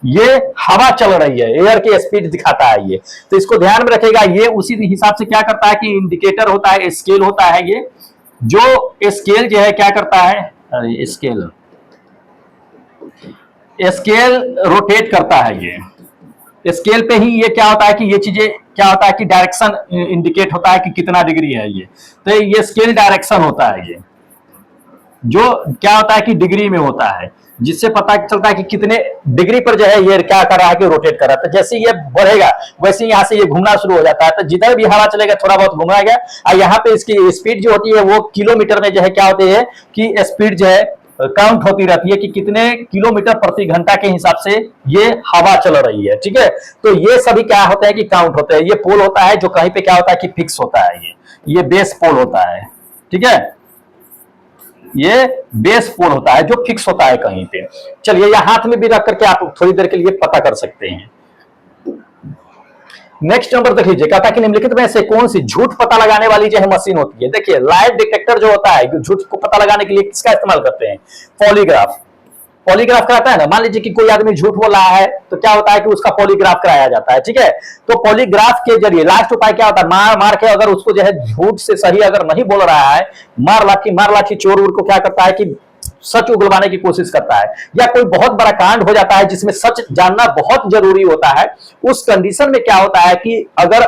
ये हवा चल रही है, एयर की स्पीड दिखाता है ये। तो इसको ध्यान में रखेगा। ये उसी हिसाब से क्या करता है कि इंडिकेटर होता है, स्केल होता है। ये जो स्केल जो है क्या करता है, अरे स्केल रोटेट करता है। स्केल पे ही ये क्या होता है कि ये चीजें क्या होता है कि डायरेक्शन इंडिकेट होता है कि कितना डिग्री है ये, तो ये स्केल डायरेक्शन होता है, ये जो क्या होता है कि डिग्री में होता है, जिससे पता चलता है कि कितने डिग्री पर जो है ये क्या कर रहा है कि रोटेट कर रहा है। तो जैसे ये बढ़ेगा वैसे यहाँ से ये घूमना शुरू हो जाता है, तो जिधर भी हवा चलेगा थोड़ा बहुत घुमाएगा, और यहाँ पे इसकी स्पीड जो होती है वो किलोमीटर में जो है क्या होती है कि स्पीड जो है काउंट होती रहती है कि कितने किलोमीटर प्रति घंटा के हिसाब से ये हवा चल रही है, ठीक है। तो ये सभी क्या होते हैं कि काउंट होते हैं। ये पोल होता है जो कहीं पे क्या होता है कि फिक्स होता है, ये बेस पोल होता है, ठीक है, ये बेस पोल होता है जो फिक्स होता है कहीं पे। चलिए ये हाथ में भी रख करके आप थोड़ी देर के लिए पता कर सकते हैं। नेक्स्ट नंबर देख लीजिए, कहता है कि निम्नलिखित में से कौन सी झूठ पता लगाने वाली जो है मशीन होती है। देखिए लाइट डिटेक्टर जो होता है झूठ को पता लगाने के लिए किसका इस्तेमाल करते हैं, पॉलीग्राफ। पॉलीग्राफ कराता है ना, मान लीजिए कि कोई आदमी झूठ बोल रहा है तो क्या होता है कि उसका पॉलीग्राफ कराया जाता है, ठीक है। तो पॉलीग्राफ के जरिए लास्ट उपाय क्या होता है, मार मार के अगर उसको जो है झूठ से सही अगर नहीं बोल रहा है, मार लाठी चोर उड़ को क्या करता है कि सच उगलवाने की कोशिश करता है, या कोई बहुत बड़ा कांड हो जाता है जिसमें सच जानना बहुत जरूरी होता है, उस कंडीशन में क्या होता है कि अगर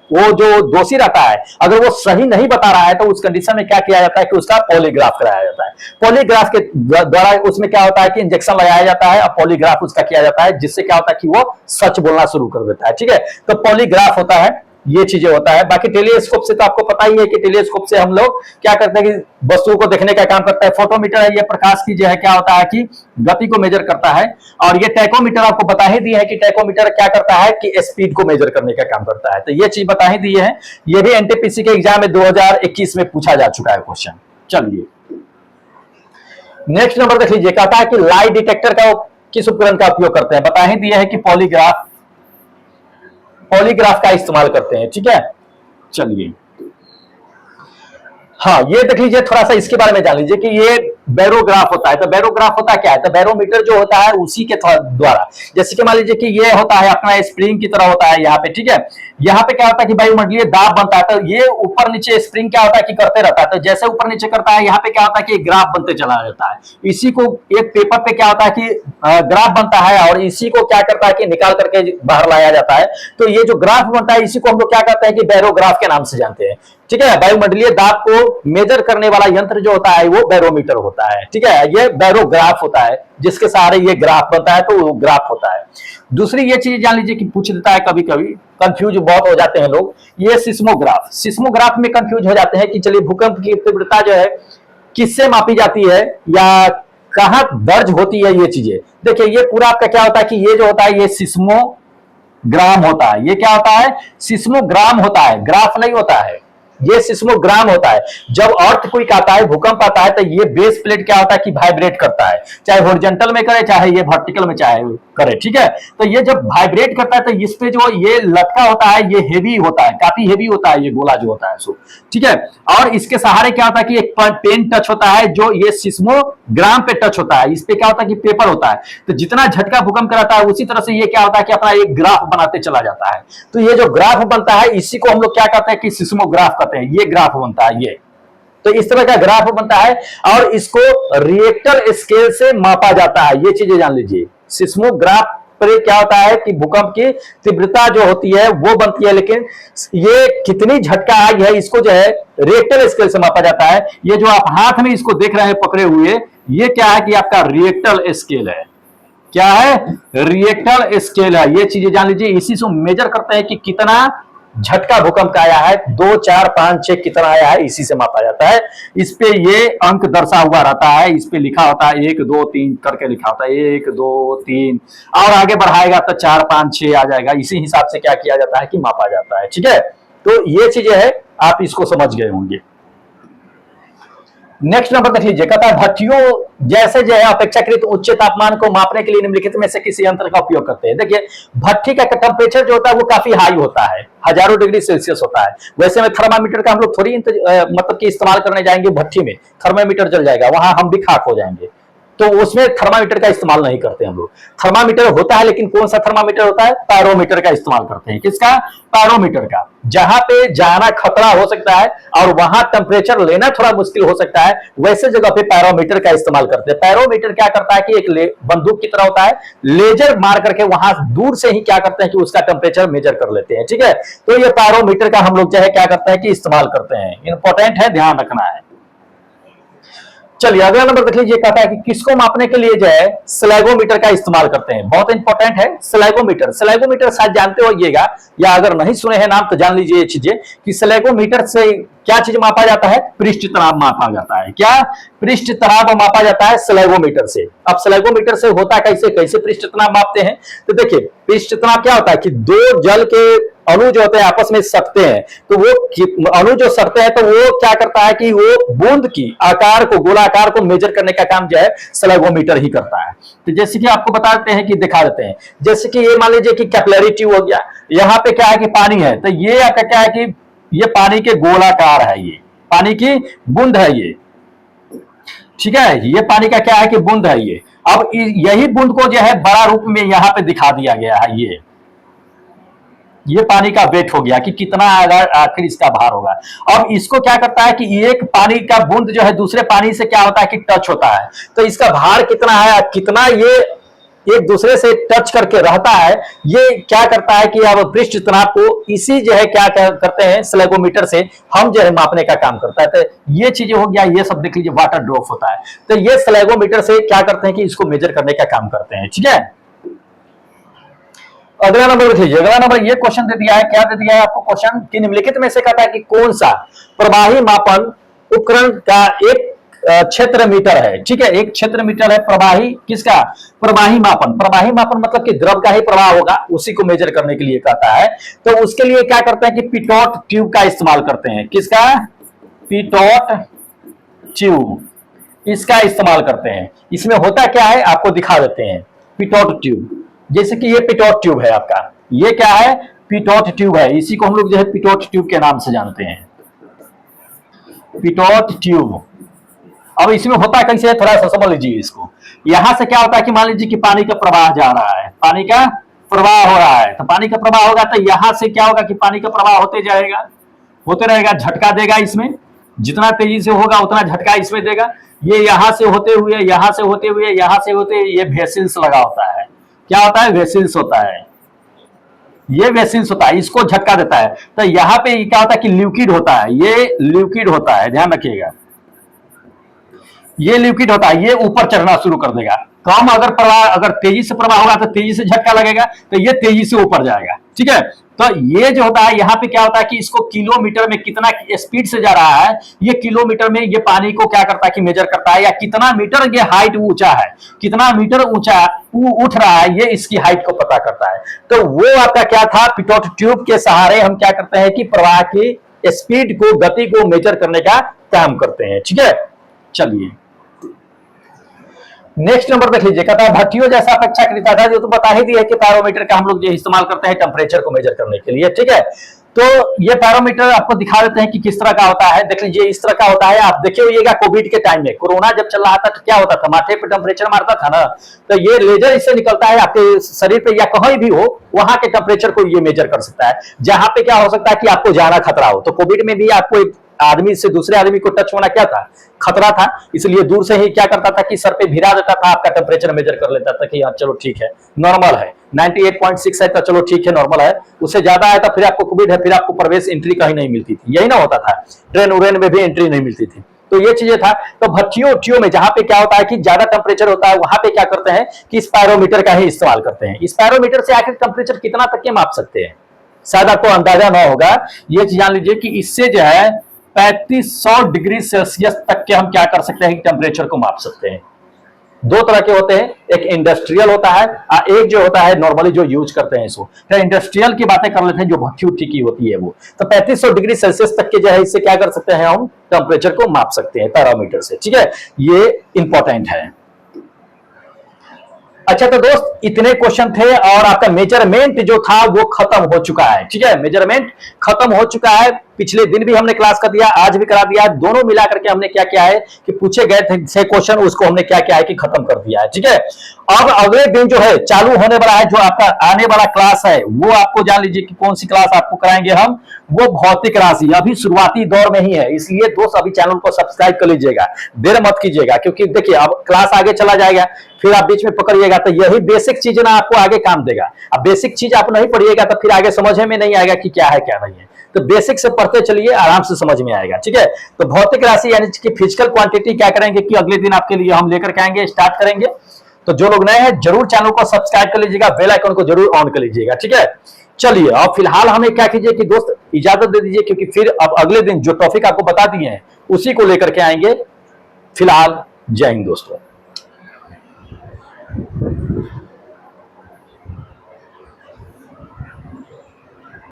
वो जो दोषी रहता है अगर वो सही नहीं बता रहा है तो उस कंडीशन में क्या किया जाता है कि उसका पॉलीग्राफ कराया जाता है। पॉलीग्राफ के द्वारा उसमें क्या होता है कि इंजेक्शन लगाया जाता है और पॉलीग्राफ उसका किया जाता है, जिससे क्या होता है कि वो सच बोलना शुरू कर देता है, ठीक है। तो पॉलीग्राफ होता है, ये चीजें होता है। बाकी टेलीस्कोप से तो आपको पता ही है कि टेलीस्कोप से हम लोग क्या करते हैं कि वस्तुओं को देखने का काम करता है। फोटोमीटर है, ये प्रकाश की जो है क्या होता है कि गति को मेजर करता है। और ये टैकोमीटर आपको बता ही दिया है कि टैकोमीटर क्या करता है कि स्पीड को मेजर करने का काम करता है। तो ये चीज बता ही दी है, ये भी एनटीपीसी के एग्जाम में 2021 में पूछा जा चुका है क्वेश्चन। चलिए नेक्स्ट नंबर देख लीजिए, कहता है कि लाई डिटेक्टर का किस उपकरण का उपयोग करते हैं। बता ही दिया है कि पॉलीग्राफ का इस्तेमाल करते हैं, ठीक है। चलिए हाँ ये देख लीजिए, थोड़ा सा इसके बारे में जान लीजिए कि ये बैरोग्राफ होता है। तो बैरोग्राफ होता क्या है, तो बैरोमीटर जो होता है उसी के द्वारा, जैसे कि मान लीजिए कि ये होता है अपना स्प्रिंग की तरह होता है यहाँ पे, ठीक है। यहाँ पे क्या होता है कि वायुमंडलीय दाब बनता है, तो ये ऊपर नीचे स्प्रिंग क्या होता है कि करते रहता है। तो जैसे ऊपर नीचे करता है यहाँ पे क्या होता है कि ग्राफ बनते चला जाता है। इसी को एक पेपर पे क्या होता है कि ग्राफ बनता है और इसी को क्या करता है कि निकाल करके बाहर लाया जाता है। तो ये जो ग्राफ बनता है इसी को हम लोग क्या कहते हैं कि बैरोग्राफ के नाम से जानते हैं, ठीक है। वायुमंडलीय दाब को मेजर करने वाला यंत्र जो होता है वो बैरोमीटर होता है, ठीक है। ये बैरोग्राफ होता है जिसके सहारे ये ग्राफ बनता है, तो वो ग्राफ होता है। दूसरी ये चीज जान लीजिए कि पूछ देता है कभी कभी, कंफ्यूज बहुत हो जाते हैं लोग, ये सिस्मोग्राफ। सिस्मोग्राफ में कंफ्यूज हो जाते हैं कि चलिए भूकंप की तीव्रता जो है किससे मापी जाती है या कहां दर्ज होती है, ये चीजें देखिए। ये पूरा आपका क्या होता है कि ये जो होता है ये सिस्मोग्राम होता है। ये क्या होता है, सिस्मोग्राम होता है, ग्राफ नहीं होता है, ये सिस्मोग्राम होता है। जब अर्थक्वेक आता है, भूकंप आता है, तो ये बेस प्लेट क्या होता है कि वाइब्रेट करता है, चाहे हॉरिजॉन्टल में करे चाहे ये वर्टिकल में चाहे करे, ठीक है। तो ये जब वाइब्रेट करता है तो इस पे जो ये लटका होता है ये हेवी होता है, काफी हेवी होता है ये गोला जो होता है सो, ठीक है। और इसके सहारे क्या होता है कि एक पेन टच होता है जो ये सिस्मोग्राम पे टच होता है, इस पे क्या होता है कि पेपर होता है। तो जितना झटका भूकंप कराता है उसी तरह से ये क्या होता है कि अपना एक ग्राफ बनाते चला जाता है। तो ये जो ग्राफ बनता है इसी को हम लोग क्या कहते हैं कि सिस्मोग्राफ कहते हैं। ये ग्राफ बनता है, ये तो इस तरह का ग्राफ बनता है और इसको रिएक्टर स्केल से मापा जाता है। ये चीजें जान लीजिए, सिस्मोग्राफ पर क्या होता है कि भूकंप की तीव्रता जो होती है वो बनती है, लेकिन ये कितनी झटका आई है इसको जो है रिएक्टर स्केल से मापा जाता है। ये जो आप हाथ में इसको देख रहे हैं पकड़े हुए, ये क्या है कि आपका रिएक्टर स्केल है। क्या है, रिएक्टर स्केल है। ये चीजें जान लीजिए, इसी से मेजर करते हैं कि कितना झटका भूकंप का आया है, 2, 4, 5, 6 कितना आया है, इसी से मापा जाता है। इस पे ये अंक दर्शा हुआ रहता है, इस पे लिखा होता है 1, 2, 3 करके लिखा होता है, 1, 2, 3 और आगे बढ़ाएगा तो 4, 5, 6 आ जाएगा। इसी हिसाब से क्या किया जाता है कि मापा जाता है, ठीक है। तो ये चीजें है, आप इसको समझ गए होंगे। नेक्स्ट नंबर देख लीजिए, कहता है भट्टियों जैसे जो है अपेक्षाकृत उच्च तापमान को मापने के लिए निम्नलिखित में से किसी यंत्र का उपयोग करते हैं। देखिए भट्टी का टेम्परेचर जो होता है वो काफी हाई होता है, हजारों डिग्री सेल्सियस होता है। वैसे में थर्मामीटर का हम लोग थोड़ी मतलब कि इस्तेमाल करने जाएंगे भट्टी में, थर्मामीटर जल जाएगा, वहां हम भी खाक हो जाएंगे। तो उसमें थर्मामीटर का इस्तेमाल नहीं करते हम लोग। थर्मामीटर होता है लेकिन कौन सा थर्मामीटर होता है? पैरोमीटर का इस्तेमाल करते हैं। किसका? पैरोमीटर का। जहां पे जाना खतरा हो सकता है और वहां टेम्परेचर लेना थोड़ा मुश्किल हो सकता है, वैसे जगह पे पैरोमीटर का इस्तेमाल करते हैं। पैरोमीटर क्या करता है कि एक बंदूक की तरह होता है, लेजर मार करके वहां दूर से ही क्या करते हैं कि उसका टेम्परेचर मेजर कर लेते हैं। ठीक है, तो ये पैरोमीटर का हम लोग जो है क्या करते हैं कि इस्तेमाल करते हैं। इंपॉर्टेंट है, ध्यान रखना है। चलिए अगला नंबर देख लीजिए, कहता है कि किसको मापने के लिए जो है स्लैगोमीटर का इस्तेमाल करते हैं। बहुत इंपॉर्टेंट है स्लैगोमीटर। स्लैगोमीटर शायद जानते होइएगा या अगर नहीं सुने हैं नाम तो जान लीजिए ये चीजें कि स्लैगोमीटर से क्या चीज मापा जाता है? पृष्ठ तनाव मापा जाता है। क्या? पृष्ठ तनाव मापा जाता है स्लैगोमीटर से। अब स्लैगोमीटर से होता कैसे, कैसे पृष्ठ तनाव मापते हैं? तो देखिए पृष्ठ तनाव क्या होता है कि दो जल के अणु जो होते हैं आपस में सटते हैं, तो वो अणु जो सटते हैं तो वो क्या करता है कि वो बूंद की आकार को, गोलाकार को मेजर करने का काम जो है स्लैगोमीटर ही करता है। तो जैसे कि आपको बताते हैं कि दिखा देते हैं, जैसे कि ये मान लीजिए कि कैपिलरी ट्यूब हो गया, यहाँ पे क्या है कि पानी है, तो ये आपका क्या है कि ये पानी के गोलाकार है, ये पानी की बूंद है ये। ठीक है, ये पानी का क्या है कि बूंद है ये। अब यही बूंद को जो है बड़ा रूप में यहाँ पे दिखा दिया गया है। ये पानी का वेट हो गया कि कितना आखिर इसका भार होगा। अब इसको क्या करता है कि एक पानी का बूंद जो है दूसरे पानी से क्या होता है कि टच होता है, तो इसका भार कितना है, कितना ये एक दूसरे से टच करके रहता है, ये क्या करता है कि अब पृष्ठ तनाव को इसी जो है क्या करते हैं स्लैगोमीटर से हम जो है मापने का काम करता है। तो ये चीजें हो गया, ये सब देख लीजिए वाटर ड्रॉप होता है, तो ये स्लैगोमीटर से क्या करते हैं कि इसको मेजर करने का काम करते हैं। ठीक है, अगला नंबर देख लीजिए। अगला नंबर ये क्वेश्चन दे दिया है, क्या दे दिया है आपको क्वेश्चन कि निम्नलिखित में से कहता है कि कौन सा प्रवाही मापन उपकरण का एक क्षेत्र मीटर है। ठीक है, एक क्षेत्र मीटर है प्रवाही, किसका? प्रवाही मापन। प्रवाही मापन मतलब कि द्रव का ही प्रवाह होगा, उसी को मेजर करने के लिए कहता है। तो उसके लिए क्या करते हैं कि पिटोट ट्यूब का इस्तेमाल करते हैं। किसका? पिटोट ट्यूब, इसका इस्तेमाल करते हैं। इसमें होता क्या है आपको दिखा देते हैं। पिटोट ट्यूब, जैसे कि ये पिटोट ट्यूब है आपका, ये क्या है? पिटोट ट्यूब है। इसी को हम लोग जो है पिटोट ट्यूब के नाम से जानते हैं, पिटोट ट्यूब। अब इसमें होता कैसे है थोड़ा सा समझ लीजिए इसको। यहां से क्या होता है कि मान लीजिए कि पानी का प्रवाह जा रहा है, पानी का प्रवाह हो रहा है, तो पानी का प्रवाह होगा तो यहां से क्या होगा कि पानी का प्रवाह होते जाएगा, होते रहेगा, झटका देगा इसमें, जितना तेजी से होगा उतना झटका इसमें देगा। ये यहां से होते हुए, यहां से होते हुए, यहां से होते, ये वेसिल्स लगा होता है। क्या होता है? वेसिल्स होता है, ये वेसिल्स होता है, इसको झटका देता है। तो यहाँ पे क्या होता है कि लिक्विड होता है, ये लिक्विड होता है, ध्यान रखिएगा, ये लिक्विड होता है, ये ऊपर चढ़ना शुरू कर देगा। कम अगर प्रवाह, अगर तेजी से प्रवाह होगा तो तेजी से झटका लगेगा, तो ये तेजी से ऊपर जाएगा। ठीक है, तो ये जो होता है यहाँ पे क्या होता है कि इसको किलोमीटर में कितना स्पीड से जा रहा है, ये किलोमीटर में ये पानी को क्या करता है कि मेजर करता है, या कितना मीटर ये हाइट ऊंचा है, कितना मीटर ऊंचा उठ रहा है, ये इसकी हाइट को पता करता है। तो वो आपका क्या था, पिटोट ट्यूब के सहारे हम क्या करते हैं कि प्रवाह की स्पीड को, गति को मेजर करने का काम करते हैं। ठीक है, चलिए नेक्स्ट नंबर देख लीजिए, कहता है भट्टियों जैसा अपेक्षाकृत था, जो तो बता ही दिया कि पैरोमीटर का हम लोग जो इस्तेमाल करते हैं टेम्परेचर को मेजर करने के लिए। ठीक है, तो ये पैरोमीटर आपको दिखा देते हैं कि किस तरह का होता है। देख लीजिए इस तरह का होता है। आप देखे होइएगा कोविड के टाइम में, कोरोना जब चल रहा था तो क्या होता था, माथे पे टेम्परेचर मारता था ना, तो ये लेजर इससे निकलता है आपके शरीर पे या कहीं भी हो, वहां के टेम्परेचर को ये मेजर कर सकता है। जहां पे क्या हो सकता है कि आपको ज्यादा खतरा हो, तो कोविड में भी आपको एक आदमी से दूसरे आदमी को टच होना क्या था, खतरा था, इसलिए दूर से ही क्या करता था कि सर पे भिरा देता था, आपका टेम्परेचर मेजर कर लेता था कि हाँ चलो ठीक है, नॉर्मल है, 98.6 है तो चलो ठीक है, नॉर्मल है। उससे ज्यादा है तो फिर आपको कोविड है, फिर आपको प्रवेश एंट्री कहीं नहीं मिलती थी, यही ना होता था, ट्रेन उरेन में भी एंट्री नहीं मिलती थी। तो ये चीजें था। तो भट्टियों में जहां पे क्या होता है कि ज्यादा टेम्परेचर होता है, वहां पे क्या करते हैं कि इस पैरोमीटर का ही इस्तेमाल करते हैं। इस पैरोमीटर से आखिर टेम्परेचर कितना तक के माप सकते हैं, शायद आपको अंदाजा ना होगा, ये चीज जान लीजिए कि इससे जो है 3500 डिग्री सेल्सियस तक के हम क्या कर सकते हैं, टेम्परेचर को माप सकते हैं। दो तरह के होते हैं, एक इंडस्ट्रियल होता है और एक जो होता है नॉर्मली जो यूज करते हैं इसको। तो इंडस्ट्रियल की बातें कर लेते हैं, जो भट्टी उट्टी की होती है वो। तो 3500 डिग्री सेल्सियस तक के जो है इससे क्या कर सकते हैं, हम टेम्परेचर को माप सकते हैं पैरामीटर से। ठीक है, ये इंपॉर्टेंट है। अच्छा तो दोस्त इतने क्वेश्चन थे और आपका मेजरमेंट जो था वो खत्म हो चुका है। ठीक है, मेजरमेंट खत्म हो चुका है। पिछले दिन भी हमने क्लास कर दिया, आज भी करा दिया, दोनों मिला करके हमने क्या किया है कि पूछे गए थे क्वेश्चन, उसको हमने क्या किया है कि खत्म कर दिया है। ठीक है, अब अगले दिन जो है चालू होने वाला है, जो आपका आने वाला क्लास है, वो आपको जान लीजिए कि कौन सी क्लास आपको कराएंगे हम, वो भौतिक राशि। अभी शुरुआती दौर में ही है, इसलिए दोस्त अभी चैनल को सब्सक्राइब कर लीजिएगा, देर मत कीजिएगा, क्योंकि देखिए अब क्लास आगे चला जाएगा, फिर आप बीच में पकड़िएगा तो यही बेसिक चीज ना आपको आगे काम देगा। अब बेसिक चीज आप नहीं पढ़िएगा तो फिर आगे समझ में नहीं आएगा कि क्या है क्या नहीं है। तो बेसिक से पढ़ते चलिए, आराम से समझ में आएगा। ठीक है, तो भौतिक राशि यानी कि फिजिकल क्वांटिटी क्या करेंगे कि अगले दिन आपके लिए हम लेकर के आएंगे, स्टार्ट करेंगे। तो जो लोग नए हैं जरूर चैनल को सब्सक्राइब कर लीजिएगा, बेल आइकन को जरूर ऑन कर लीजिएगा। ठीक है, चलिए अब फिलहाल हमें क्या कीजिए कि दोस्त इजाजत दे दीजिए, क्योंकि फिर अब अगले दिन जो टॉपिक आपको बता दिए हैं उसी को लेकर के आएंगे। फिलहाल जय हिंद दोस्तों।